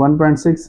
1.6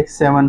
X7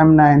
M9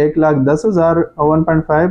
1,10,000 1.5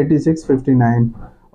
86,59.